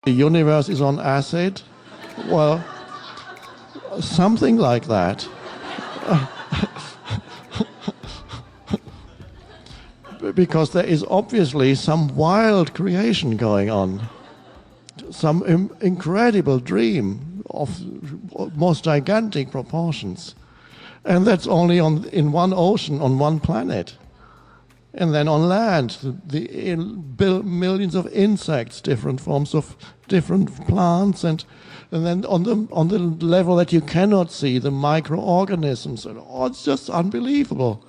The universe is on acid? Well, something like that. Because there is obviously some wild creation going on. Some incredible dream of most gigantic proportions. And that's only in one ocean, on one planet. And then on land, the millions of insects, different forms of different plants, and then on the level that you cannot see, the microorganisms. And, it's just unbelievable.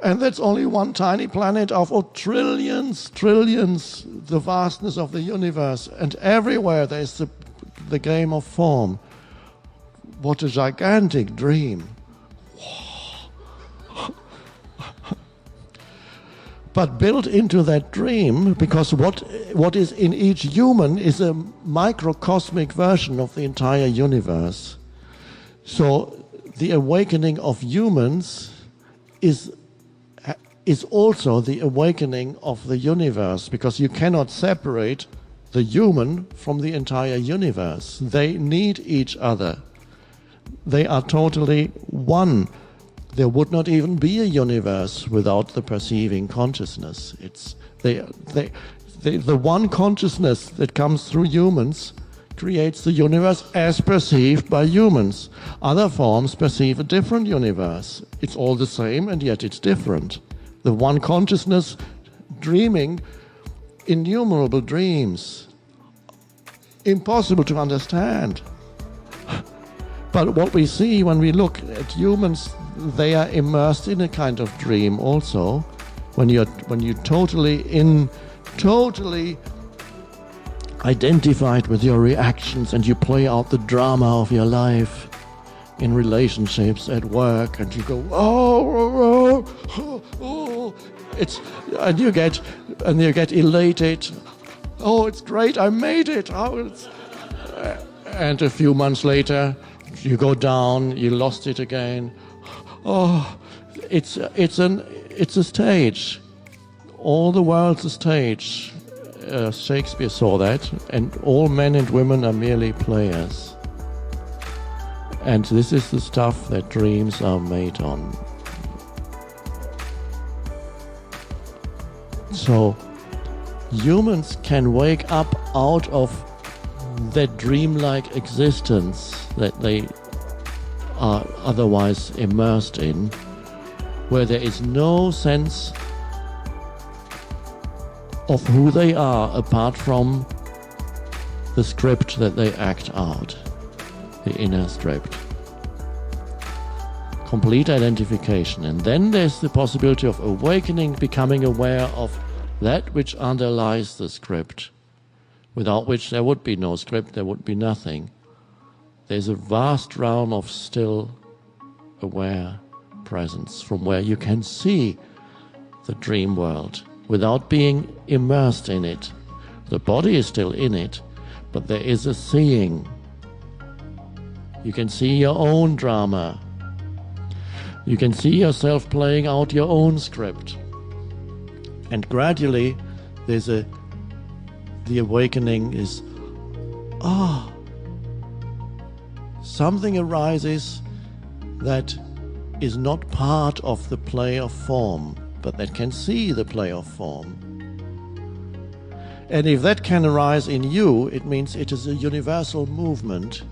And that's only one tiny planet out of trillions, the vastness of the universe. And everywhere there's the game of form. What a gigantic dream. But built into that dream, because what is in each human is a microcosmic version of the entire universe. So the awakening of humans is also the awakening of the universe, because you cannot separate the human from the entire universe. They need each other. They are totally one. There would not even be a universe without the perceiving consciousness. It's the one consciousness that comes through humans creates the universe as perceived by humans. Other forms perceive a different universe. It's all the same, and yet it's different. The one consciousness dreaming innumerable dreams. Impossible to understand. But what we see when we look at humans, they are immersed in a kind of dream also. When you're totally identified with your reactions, and you play out the drama of your life in relationships, at work, and you go, and you get elated. Oh, it's great, I made it. And a few months later, you go down, you lost it again. Oh, it's a stage. All the world's a stage. Shakespeare saw that, and all men and women are merely players. And this is the stuff that dreams are made on. So humans can wake up out of that dreamlike existence that they are otherwise immersed in, where there is no sense of who they are apart from the script that they act out, the inner script. Complete identification. And then there's the possibility of awakening, becoming aware of that which underlies the script, without which there would be no script, there would be nothing. There's a vast realm of still, aware presence from where you can see the dream world without being immersed in it. The body is still in it, but there is a seeing. You can see your own drama. You can see yourself playing out your own script. And gradually, the awakening is, something arises that is not part of the play of form, but that can see the play of form. And if that can arise in you, it means it is a universal movement.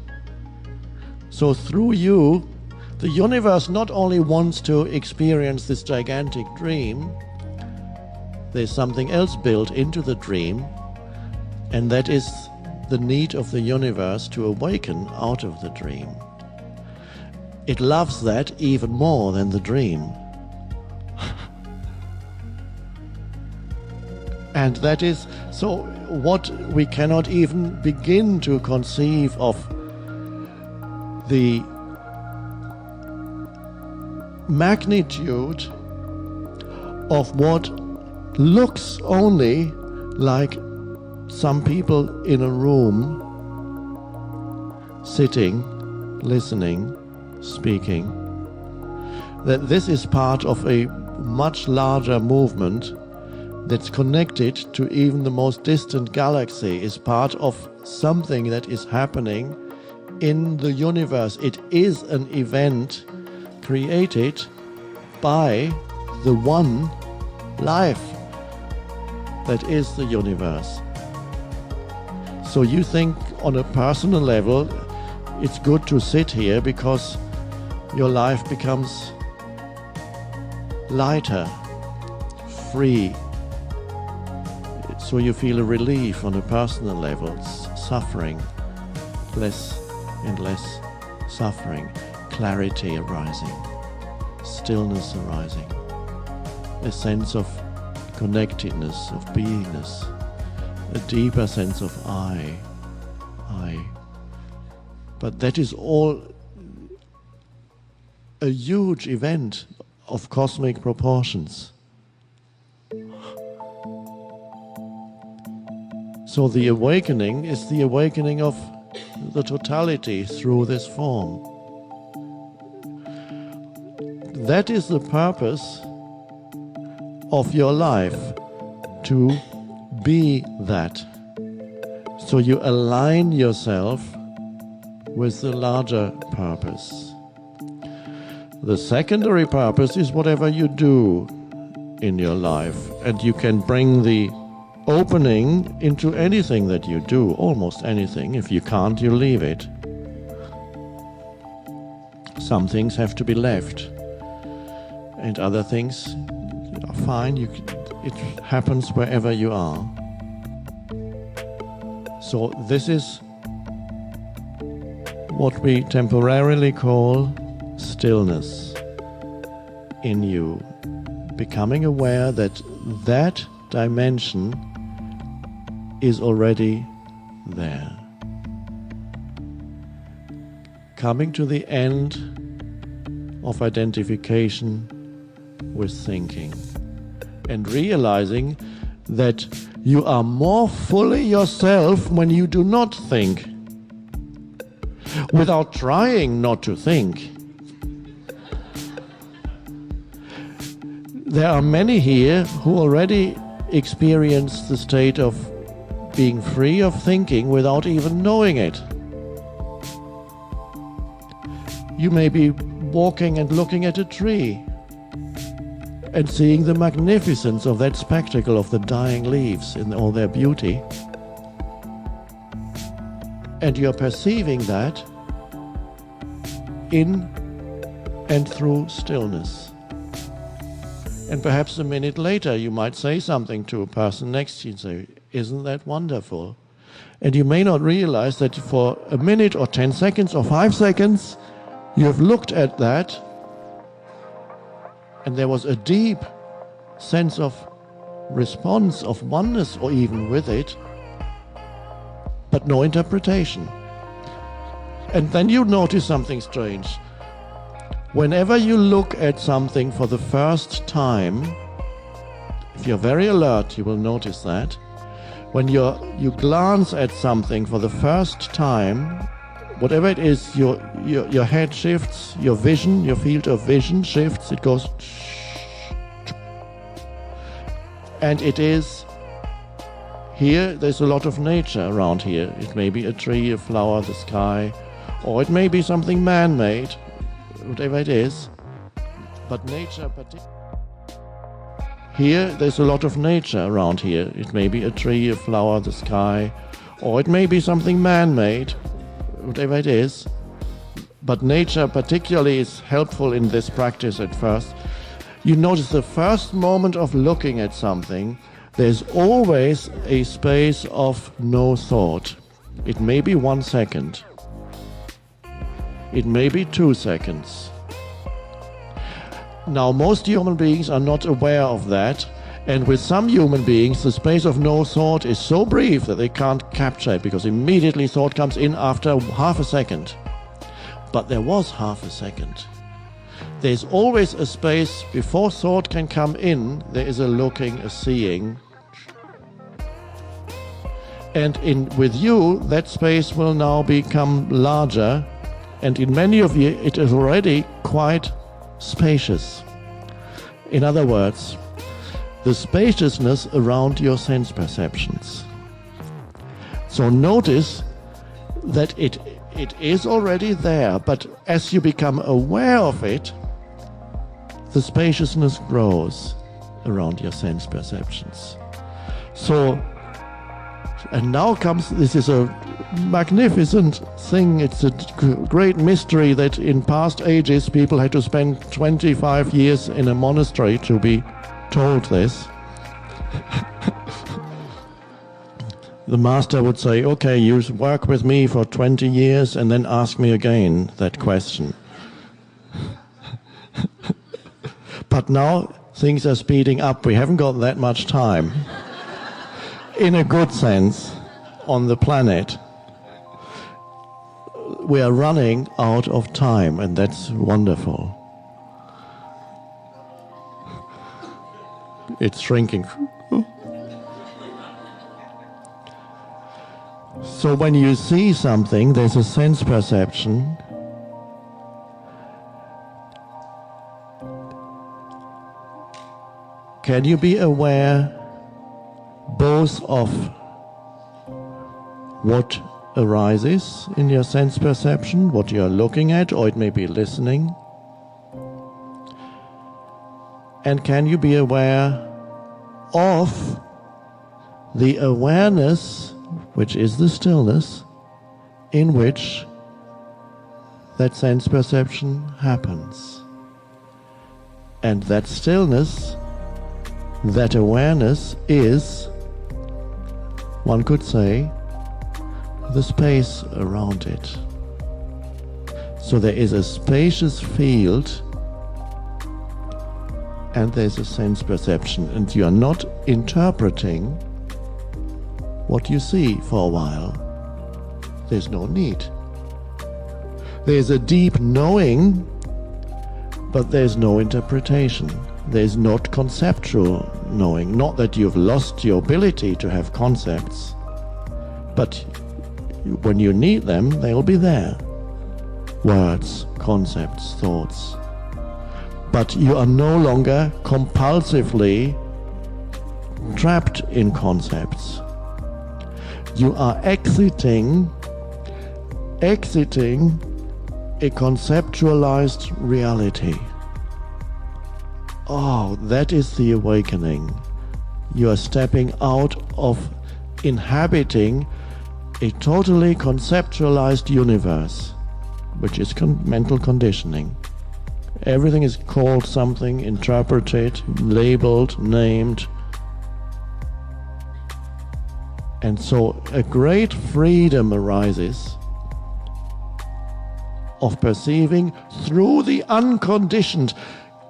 So through you, the universe not only wants to experience this gigantic dream, there's something else built into the dream, and that is the need of the universe to awaken out of the dream. It loves that even more than the dream. And that is so what we cannot even begin to conceive of, the magnitude of what looks only like some people in a room sitting, listening, speaking, that this is part of a much larger movement that's connected to even the most distant galaxy is part of something that is happening in the universe. It is an event created by the one life that is the universe. So you think on a personal level, it's good to sit here because your life becomes lighter, free. So you feel a relief on a personal level, suffering, less and less suffering, clarity arising, stillness arising, a sense of connectedness, of beingness, a deeper sense of I. But that is all a huge event of cosmic proportions. So the awakening is the awakening of the totality through this form. That is the purpose of your life, to be that. So you align yourself with the larger purpose. The secondary purpose is whatever you do in your life, and you can bring the opening into anything that you do, almost anything. If you can't, you leave it. Some things have to be left, and other things are fine. It happens wherever you are. So this is what we temporarily call stillness in you, becoming aware that that dimension is already there. Coming to the end of identification with thinking and realizing that you are more fully yourself when you do not think, without trying not to think. There are many here who already experience the state of being free of thinking without even knowing it. You may be walking and looking at a tree and seeing the magnificence of that spectacle of the dying leaves in all their beauty. And you're perceiving that in and through stillness. And perhaps a minute later you might say something to a person next to you and say, "Isn't that wonderful?" And you may not realize that for a minute or 10 seconds or 5 seconds you have looked at that and there was a deep sense of response, of oneness or even with it, but no interpretation. And then you notice something strange. Whenever you look at something for the first time, if you're very alert, you will notice that. When you glance at something for the first time, whatever it is, your head shifts, your vision, your field of vision shifts, it goes, and it is here. There's a lot of nature around here. It may be a tree, a flower, the sky, or it may be something man-made, whatever it is. But nature, here there's a lot of nature around here. It may be a tree, a flower, the sky, or it may be something man-made, whatever it is. But nature particularly is helpful in this practice at first. You notice the first moment of looking at something, there's always a space of no thought. It may be 1 second. It may be 2 seconds. Now, most human beings are not aware of that, and with some human beings, the space of no thought is so brief that they can't capture it, because immediately thought comes in after half a second. But there was half a second. There's always a space before thought can come in. There is a looking, a seeing. And with you, that space will now become larger, and in many of you, it is already quite spacious. In other words, the spaciousness around your sense perceptions. So notice that it is already there, but as you become aware of it, the spaciousness grows around your sense perceptions. So, and now comes, this is a magnificent thing, it's a great mystery that in past ages people had to spend 25 years in a monastery to be told this. The master would say, okay, you work with me for 20 years and then ask me again that question. But now things are speeding up. We haven't got that much time. In a good sense, on the planet. We are running out of time, and that's wonderful. It's shrinking. So when you see something, there's a sense perception. Can you be aware both of what arises in your sense perception, what you are looking at, or it may be listening? And can you be aware of the awareness, which is the stillness, in which that sense perception happens? And that stillness, that awareness is, one could say, the space around it. So there is a spacious field and there's a sense perception, and you are not interpreting what you see for a while. There's no need. There's a deep knowing, but there's no interpretation. There's not conceptual knowing. Not that you've lost your ability to have concepts, but when you need them, they'll be there. Words, concepts, thoughts. But you are no longer compulsively trapped in concepts. You are exiting a conceptualized reality. Oh, that is the awakening. You are stepping out of inhabiting a totally conceptualized universe, which is mental conditioning. Everything is called something, interpreted, labeled, named. And so a great freedom arises of perceiving through the unconditioned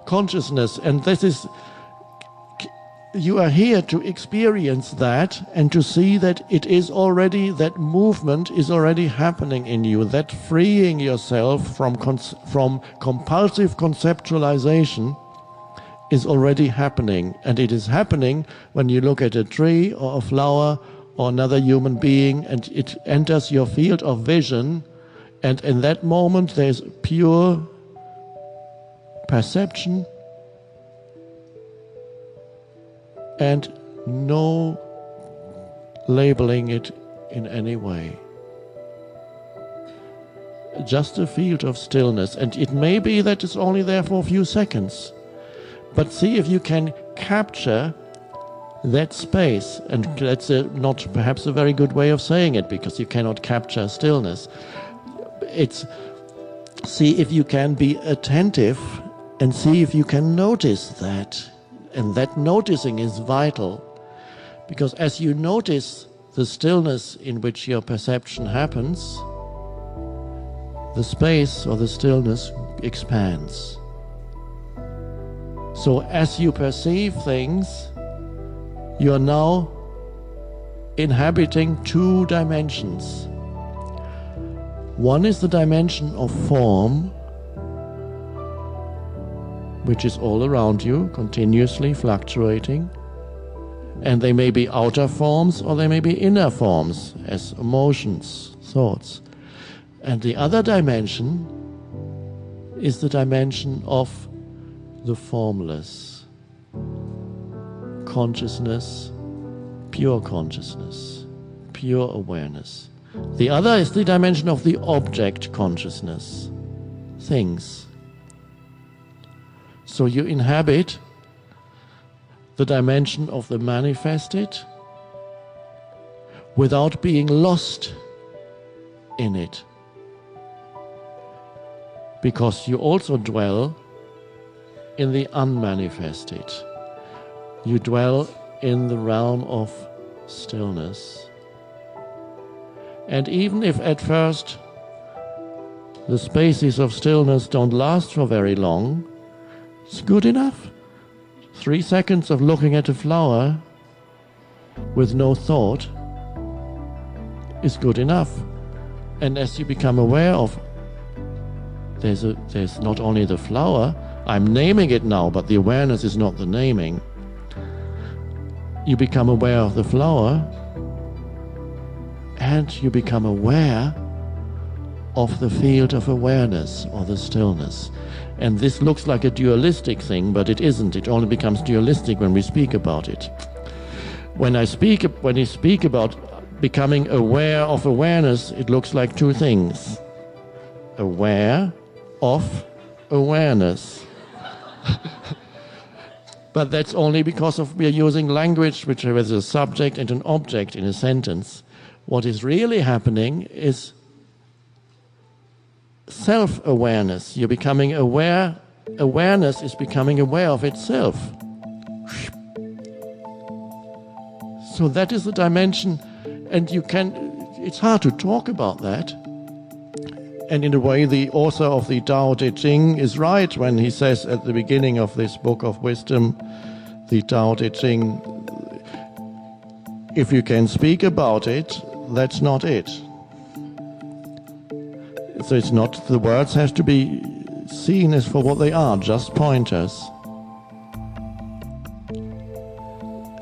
consciousness. And this is, you are here to experience that and to see that it is already, that movement is already happening in you, that freeing yourself from compulsive conceptualization is already happening. And it is happening when you look at a tree or a flower or another human being and it enters your field of vision, and in that moment there's pure perception and no labeling it in any way. Just a field of stillness. And it may be that it's only there for a few seconds, but see if you can capture that space. And that's not perhaps a very good way of saying it, because you cannot capture stillness. It's see if you can be attentive and see if you can notice that. And that noticing is vital, because as you notice the stillness in which your perception happens, the space or the stillness expands. So as you perceive things, you are now inhabiting two dimensions. One is the dimension of form, which is all around you, continuously fluctuating. And they may be outer forms or they may be inner forms, as emotions, thoughts. And the other dimension is the dimension of the formless, consciousness, pure awareness. The other is the dimension of the object consciousness, things. So you inhabit the dimension of the manifested without being lost in it. Because you also dwell in the unmanifested. You dwell in the realm of stillness. And even if at first the spaces of stillness don't last for very long, it's good enough. 3 seconds of looking at a flower with no thought is good enough. And as you become aware of there's not only the flower, I'm naming it now, but the awareness is not the naming. You become aware of the flower, and you become aware of the field of awareness or the stillness. And this looks like a dualistic thing, but it isn't. It only becomes dualistic when we speak about it. When you speak about becoming aware of awareness, it looks like two things. Aware of awareness. But that's only because we are using language which has a subject and an object in a sentence. What is really happening is self-awareness. You're becoming aware. Awareness is becoming aware of itself. So that is the dimension, and it's hard to talk about that. And in a way, the author of the Tao Te Ching is right when he says at the beginning of this book of wisdom, the Tao Te Ching, if you can speak about it, that's not it. So it's not, the words have to be seen as for what they are, just pointers.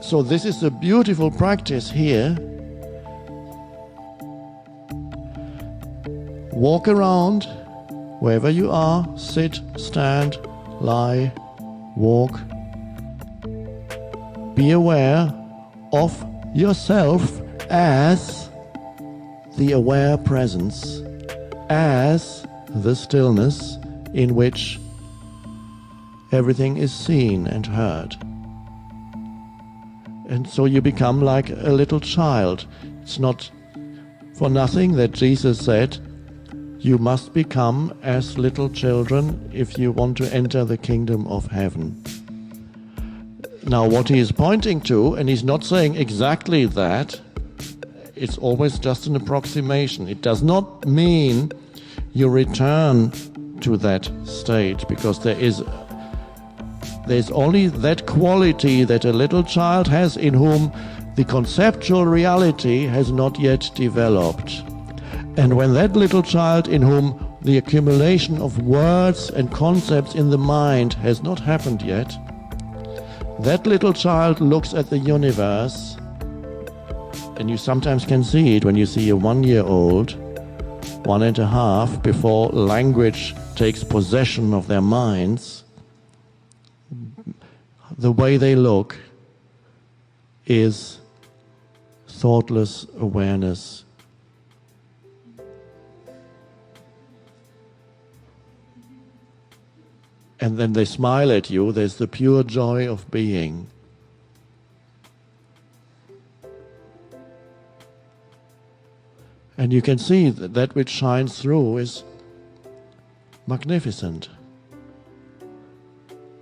So this is a beautiful practice here. Walk around, wherever you are, sit, stand, lie, walk. Be aware of yourself as the aware presence, as the stillness in which everything is seen and heard. And so you become like a little child. It's not for nothing that Jesus said, you must become as little children if you want to enter the kingdom of heaven. Now what he is pointing to, and he's not saying exactly that, it's always just an approximation. It does not mean you return to that state, because there's only that quality that a little child has in whom the conceptual reality has not yet developed. And when that little child in whom the accumulation of words and concepts in the mind has not happened yet, that little child looks at the universe, and you sometimes can see it when you see a 1-year-old, 1.5, before language takes possession of their minds. The way they look is thoughtless awareness. And then they smile at you. There's the pure joy of being. And you can see that that which shines through is magnificent.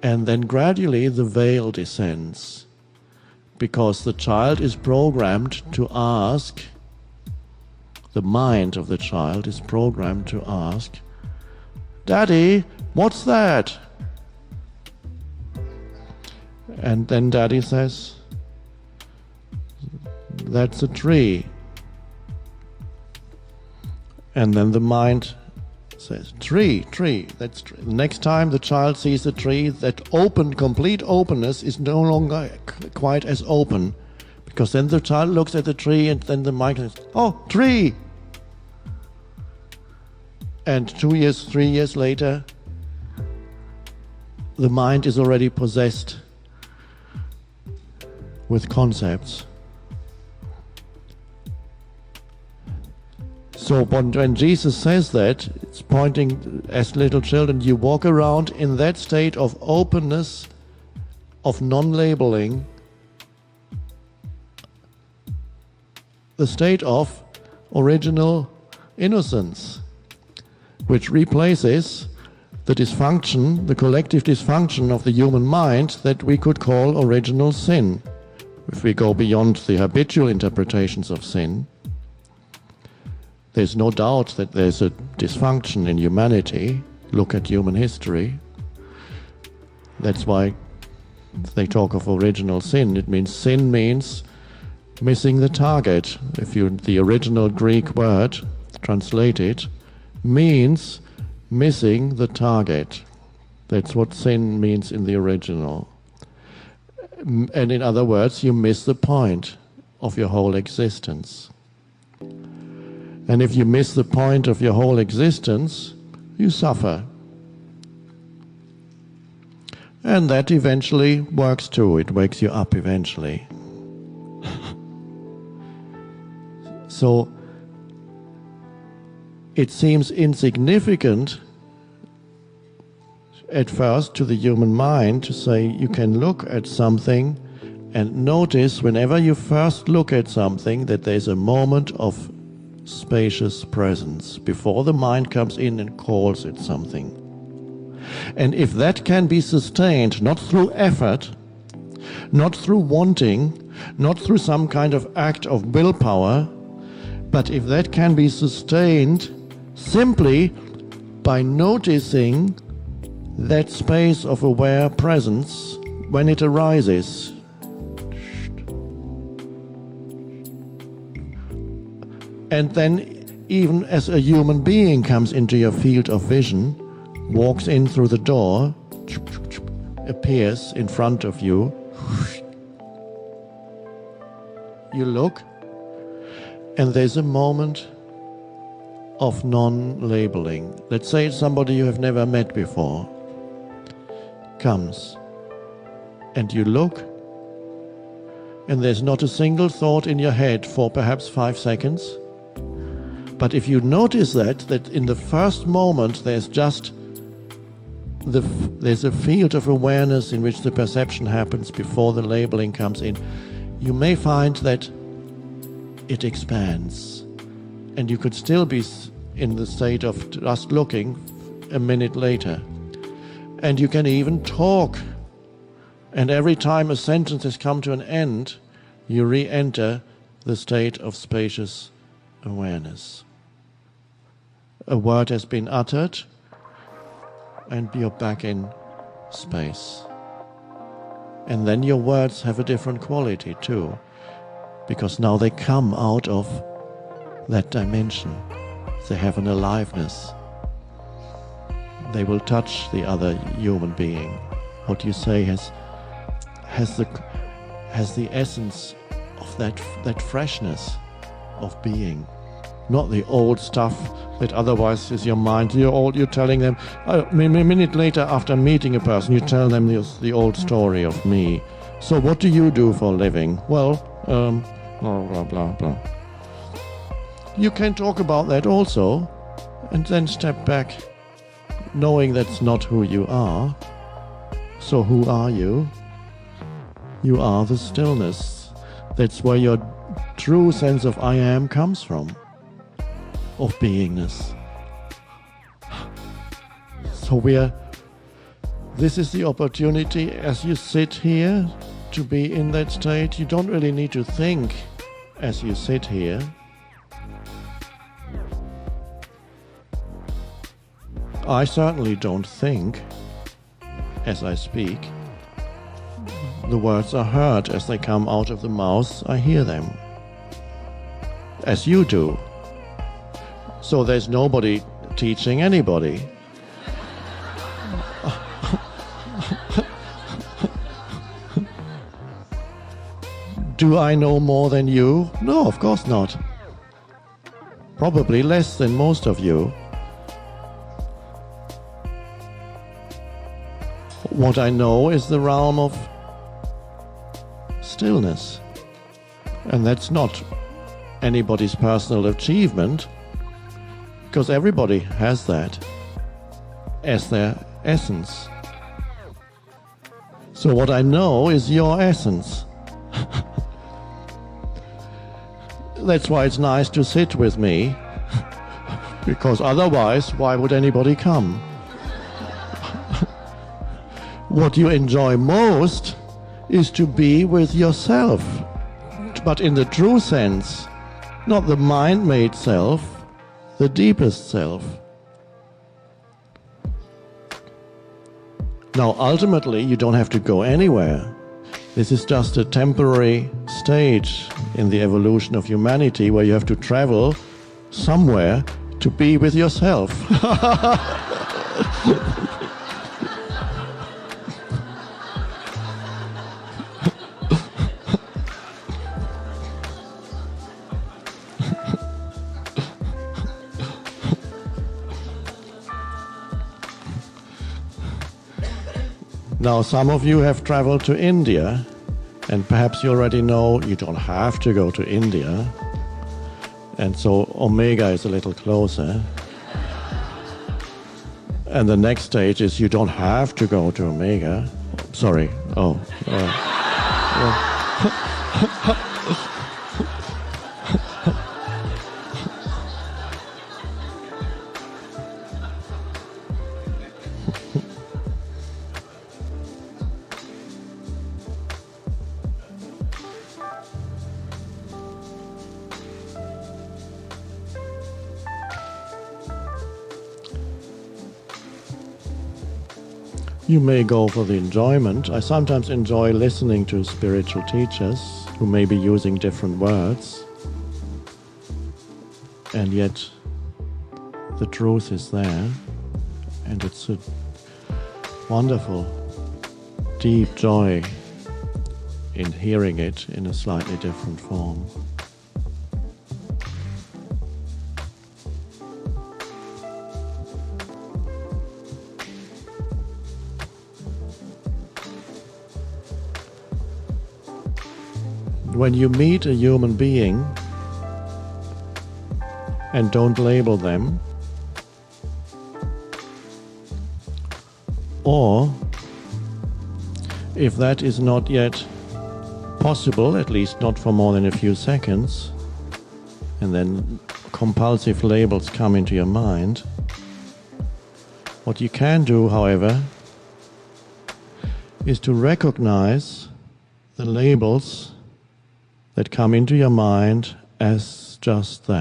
And then gradually the veil descends, because the child is programmed to ask, the mind of the child is programmed to ask, Daddy, what's that? And then Daddy says, that's a tree. And then the mind says, tree, that's tree. Next time the child sees a tree, that complete openness is no longer quite as open. Because then the child looks at the tree and then the mind says, oh, tree! And 2 years, 3 years later, the mind is already possessed with concepts. So when Jesus says that, it's pointing, as little children, you walk around in that state of openness, of non-labeling, the state of original innocence, which replaces the dysfunction, the collective dysfunction of the human mind that we could call original sin, if we go beyond the habitual interpretations of sin. There's no doubt that there's a dysfunction in humanity. Look at human history. That's why they talk of original sin. It means sin means missing the target. The original Greek word translated means missing the target. That's what sin means in the original. And in other words, you miss the point of your whole existence. And if you miss the point of your whole existence, you suffer. And that eventually works too. It wakes you up eventually. So it seems insignificant at first to the human mind to say you can look at something and notice whenever you first look at something that there's a moment of spacious presence before the mind comes in and calls it something. And if that can be sustained, not through effort, not through wanting, not through some kind of act of willpower, but if that can be sustained simply by noticing that space of aware presence when it arises. And then even as a human being comes into your field of vision, walks in through the door, appears in front of you, you look, and there's a moment of non-labeling. Let's say it's somebody you have never met before, comes, and you look, and there's not a single thought in your head for perhaps 5 seconds. But if you notice that in the first moment there's just there's a field of awareness in which the perception happens before the labeling comes in, you may find that it expands, and you could still be in the state of just looking a minute later. And you can even talk, and every time a sentence has come to an end, you re-enter the state of spacious awareness. A word has been uttered, and you're back in space. And then your words have a different quality too, because now they come out of that dimension. They have an aliveness. They will touch the other human being. What you say has the essence of that freshness of being. Not the old stuff that otherwise is your mind. You're telling them, a minute later after meeting a person, you tell them the old story of me. So what do you do for a living? Well, blah, blah, blah, blah. You can talk about that also, and then step back, knowing that's not who you are. So who are you? You are the stillness. That's where your true sense of I am comes from. Of beingness. So this is the opportunity as you sit here to be in that state. You don't really need to think as you sit here. I certainly don't think as I speak. The words are heard as they come out of the mouth. I hear them. As you do. So there's nobody teaching anybody. Do I know more than you? No, of course not. Probably less than most of you. What I know is the realm of stillness. stillness. And that's not anybody's personal achievement, because everybody has that as their essence. So what I know is your essence. That's why it's nice to sit with me, because otherwise, why would anybody come? What you enjoy most is to be with yourself, but in the true sense, not the mind-made self, the deepest self. Now, ultimately, you don't have to go anywhere. This is just a temporary stage in the evolution of humanity where you have to travel somewhere to be with yourself. Now, some of you have traveled to India, and perhaps you already know you don't have to go to India, and so Omega is a little closer. And the next stage is you don't have to go to Omega. Sorry. Oh. You may go for the enjoyment. I sometimes enjoy listening to spiritual teachers who may be using different words, and yet the truth is there, and it's a wonderful, deep joy in hearing it in a slightly different form. When you meet a human being and don't label them, or if that is not yet possible, at least not for more than a few seconds, and then compulsive labels come into your mind, what you can do, however, is to recognize the labels that come into your mind as just that.